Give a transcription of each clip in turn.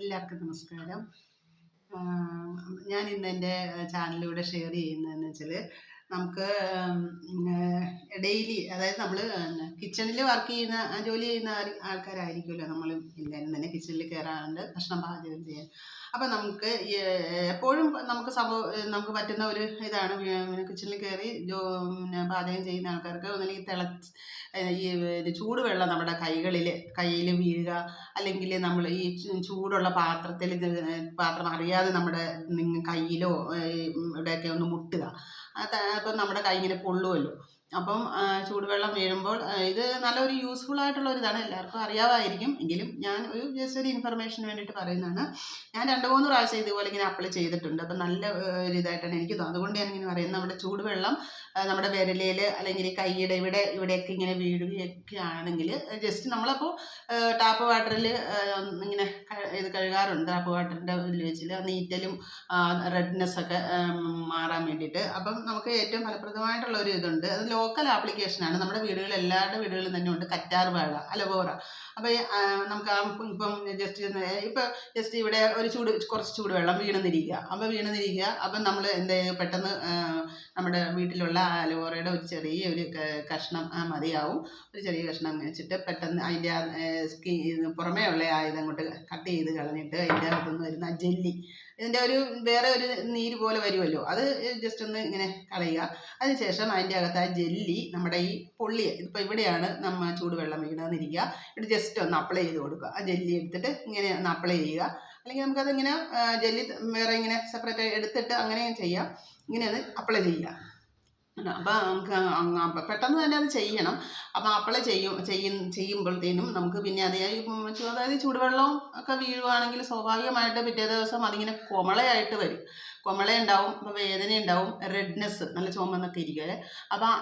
എല്ലാവർക്കും നമസ്കാരം. ഞാൻ ഇന്ന് എൻ്റെ ചാനലിലൂടെ ഷെയർ ചെയ്യുന്നതെന്ന് വെച്ചാൽ നമുക്ക് ഡെയിലി, അതായത് നമ്മൾ കിച്ചണിൽ വർക്ക് ചെയ്യുന്ന ജോലി ചെയ്യുന്ന ആൾക്കാരായിരിക്കുമല്ലോ നമ്മൾ എല്ലാവരും തന്നെ. കിച്ചണിൽ കയറാറുണ്ട് ഭക്ഷണം പാചകം ചെയ്യാൻ. അപ്പം നമുക്ക് എപ്പോഴും നമുക്ക് പറ്റുന്ന ഒരു ഇതാണ് കിച്ചണിൽ കയറി പാചകം ചെയ്യുന്ന ആൾക്കാർക്ക് ഒന്നില്ലെങ്കിൽ ഈ ചൂടുവെള്ളം നമ്മുടെ കയ്യിൽ വീഴുക, അല്ലെങ്കിൽ നമ്മൾ ഈ ചൂടുള്ള പാത്രം അറിയാതെ നമ്മുടെ കയ്യിലോ ഇവിടെയൊക്കെ ഒന്ന് മുട്ടുക. അപ്പം നമ്മുടെ കൈ ഇങ്ങനെ പൊള്ളുമല്ലോ. അപ്പം ചൂടുവെള്ളം വീഴുമ്പോൾ ഇത് നല്ലൊരു യൂസ്ഫുൾ ആയിട്ടുള്ള ഒരു ഇതാണ്, എല്ലാവർക്കും അറിയാമായിരിക്കും. എങ്കിലും ഞാൻ ജസ്റ്റ് ഒരു ഇൻഫർമേഷന് വേണ്ടിയിട്ട് പറയുന്നതാണ്. ഞാൻ 2-3 പ്രാവശ്യം ഇതുപോലെ ഇങ്ങനെ അപ്ലൈ ചെയ്തിട്ടുണ്ട്. അപ്പം നല്ല ഒരു ഇതായിട്ടാണ് എനിക്ക് തോന്നുന്നത്. അതുകൊണ്ട് ഞാനിങ്ങനെ പറയുന്നത്, നമ്മുടെ ചൂടുവെള്ളം നമ്മുടെ വിരലിൽ അല്ലെങ്കിൽ കൈയുടെ ഇവിടെയൊക്കെ ഇങ്ങനെ വീഴുകയൊക്കെ ആണെങ്കിൽ ജസ്റ്റ് നമ്മളപ്പോൾ ടാപ്പ് വാട്ടറിൽ ഇങ്ങനെ ഇത് കഴുകാറുണ്ട്. ടാപ്പ് വാട്ടറിൻ്റെ ഇതിൽ വെച്ചിൽ നീറ്റലും റെഡ്നെസ്സൊക്കെ മാറാൻ വേണ്ടിയിട്ട്. അപ്പം നമുക്ക് ഏറ്റവും ഫലപ്രദമായിട്ടുള്ള ഒരു ഇതുണ്ട്. അത് ലോക്കൽ ആപ്ലിക്കേഷനാണ്. നമ്മുടെ എല്ലാവരുടെ വീടുകളിലും തന്നെ ഉണ്ട് കറ്റാർ വാഴ, അലോവേറ. അപ്പോൾ നമുക്ക് ഇപ്പം ജസ്റ്റ് ഇവിടെ കുറച്ച് ചൂടുവെള്ളം വീണെന്നിരിക്കുക. അപ്പം നമ്മൾ എന്ത് പെട്ടെന്ന് നമ്മുടെ വീട്ടിലുള്ള അലോവേറയുടെ ഒരു ചെറിയൊരു കഷ്ണം മതിയാവും. ഒരു ചെറിയ കഷ്ണം വെച്ചിട്ട് പെട്ടെന്ന് അതിൻ്റെ പുറമേ ഉള്ള ഇതം കൊണ്ട് കട്ട് ചെയ്ത് കളഞ്ഞിട്ട് അതിൻ്റെ അകത്തുനിന്ന് വരുന്ന ജെല്ലി, ഇതിൻ്റെ വേറെ ഒരു നീര് പോലെ വരുമല്ലോ, അത് ജസ്റ്റ് ഒന്ന് ഇങ്ങനെ കളയുക. അതിനുശേഷം അതിൻ്റെ അകത്ത് ആ ജെല്ലി നമ്മുടെ ഈ ഇതിപ്പോൾ ഇവിടെയാണ് നമ്മൾ ചൂടുവെള്ളം വീണെന്നിരിക്കുക, ഇത് ജസ്റ്റ് ഒന്ന് അപ്ലൈ ചെയ്ത് കൊടുക്കുക. ആ ജെല്ലി എടുത്തിട്ട് ഇങ്ങനെ ഒന്ന് അപ്ലൈ ചെയ്യുക. അല്ലെങ്കിൽ നമുക്കതിങ്ങനെ ജെല്ലി വേറെ ഇങ്ങനെ സെപ്പറേറ്റ് എടുത്തിട്ട് അങ്ങനെയും ചെയ്യാം. ഇങ്ങനെ അത് അപ്ലൈ ചെയ്യുക. അപ്പം നമുക്ക് പെട്ടെന്ന് തന്നെ അത് ചെയ്യണം. അപ്പം അപ്ലൈ ചെയ്യുമ്പോഴത്തേനും നമുക്ക് പിന്നെ അതായത് ചൂടുവെള്ളം ഒക്കെ വീഴുവാണെങ്കിൽ സ്വാഭാവികമായിട്ട് പിറ്റേ ദിവസം അതിങ്ങനെ കുമളയായിട്ട് വരും. കുമളയുണ്ടാവും, അപ്പോൾ വേദനയുണ്ടാവും, റെഡ്നെസ് നല്ല ചുമന്നൊക്കെ ഇരിക്കും. അപ്പം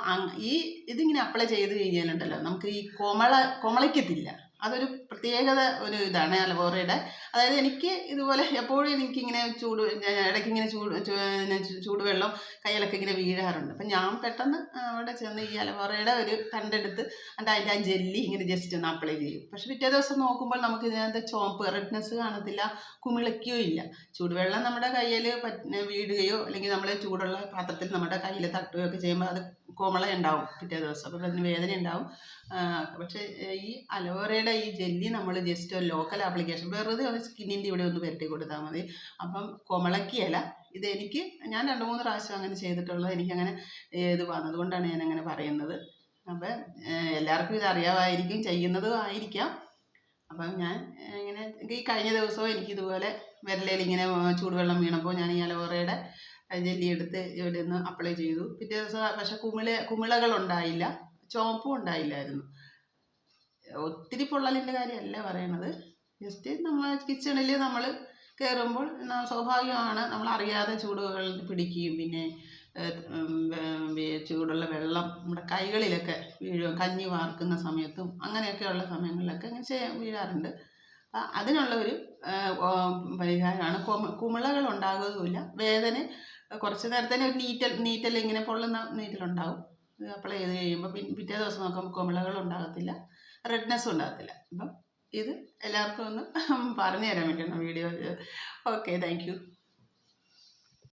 ഇതിങ്ങനെ അപ്ലൈ ചെയ്ത് കഴിഞ്ഞാലുണ്ടല്ലോ നമുക്ക് ഈ കുമളയ്ക്കത്തില്ല. അതൊരു പ്രത്യേകത ഒരു ഇതാണ് അലോവേറയുടെ. അതായത് എനിക്ക് ഇതുപോലെ എപ്പോഴും എനിക്കിങ്ങനെ ഇടയ്ക്കിങ്ങനെ ചൂടുവെള്ളം കയ്യിലൊക്കെ ഇങ്ങനെ വീഴാറുണ്ട്. അപ്പം ഞാൻ പെട്ടെന്ന് അവിടെ ചെന്ന് ഈ അലോവേറയുടെ ഒരു തണ്ടെടുത്ത് അതിൻ്റെ ആ ജെല്ലി ഇങ്ങനെ ജസ്റ്റ് ഒന്ന് അപ്ലൈ ചെയ്യും. പക്ഷെ പിറ്റേ ദിവസം നോക്കുമ്പോൾ നമുക്ക് ഇതിനകത്ത് ചുവപ്പ് റെഡ്നെസ് കാണത്തില്ല, കുമിളിക്കുകയോ ഇല്ല. ചൂടുവെള്ളം നമ്മുടെ കയ്യിൽ വീഴുകയോ അല്ലെങ്കിൽ നമ്മൾ ചൂടുള്ള പാത്രത്തിൽ നമ്മുടെ കയ്യിൽ തട്ടുകയോ ഒക്കെ ചെയ്യുമ്പോൾ അത് കുമള ഉണ്ടാവും പിറ്റേ ദിവസം. അപ്പം അതിന് വേദന ഉണ്ടാവും. പക്ഷേ ഈ അലോവേറയുടെ ഈ ജെല്ലി നമ്മൾ ജസ്റ്റ് ഒരു ലോക്കൽ ആപ്ലിക്കേഷൻ വെറുതെ ഒന്ന് സ്കിന്നിൻ്റെ ഇവിടെ ഒന്ന് പുരട്ടി കൊടുത്താൽ മതി. അപ്പം കുമളയ്ക്കുകയില്ല. ഞാൻ 2-3 പ്രാവശ്യം അങ്ങനെ ചെയ്തിട്ടുള്ളത്. എനിക്കങ്ങനെ ഇത് വന്നതുകൊണ്ടാണ് ഞാനങ്ങനെ പറയുന്നത്. അപ്പം എല്ലാവർക്കും ഇത് അറിയാമായിരിക്കും, ചെയ്യുന്നതും ആയിരിക്കാം. അപ്പം ഞാൻ ഇങ്ങനെ ഈ കഴിഞ്ഞ ദിവസവും എനിക്കിതുപോലെ വിരലിൽ ഇങ്ങനെ ചൂടുവെള്ളം വീണപ്പോൾ ഞാൻ ഈ അലോവേറയുടെ ജെല്ലി എടുത്ത് ഇവിടെ നിന്ന് അപ്ലൈ ചെയ്തു. പിറ്റേ ദിവസം പക്ഷെ കുമിളകളുണ്ടായില്ല, ചുവപ്പും ഉണ്ടായില്ലായിരുന്നു. ഒത്തിരി പൊള്ളലിൻ്റെ കാര്യമല്ല പറയണത്. ജസ്റ്റ് നമ്മൾ കിച്ചണിൽ നമ്മൾ കയറുമ്പോൾ സ്വാഭാവികമാണ്, നമ്മൾ അറിയാതെ ചൂടുവെള്ളം പിടിക്കുകയും പിന്നെ ചൂടുള്ള വെള്ളം നമ്മുടെ കൈകളിലൊക്കെ വീഴും. കഞ്ഞി വാർക്കുന്ന സമയത്തും അങ്ങനെയൊക്കെയുള്ള സമയങ്ങളിലൊക്കെ അങ്ങനെ വീഴാറുണ്ട്. അതിനുള്ള ഒരു പരിഹാരമാണ്. കുമിളകൾ ഉണ്ടാകുകയുമില്ല. വേദന കുറച്ച് നേരത്തേന് ഒരു നീറ്റൽ ഇങ്ങനെ പൊള്ളുന്ന നീറ്റലുണ്ടാവും. ഇത് അപ്ലൈ ചെയ്ത് കഴിയുമ്പോൾ പിറ്റേ ദിവസം നോക്കുമ്പോൾ കുമിളകൾ ഉണ്ടാകത്തില്ല, റെഡ്നെസ്സും ഉണ്ടാകത്തില്ല. അപ്പം ഇത് എല്ലാവർക്കും ഒന്ന് പറഞ്ഞു തരാൻ വേണ്ടിയാണ് വീഡിയോ. Okay, thank you.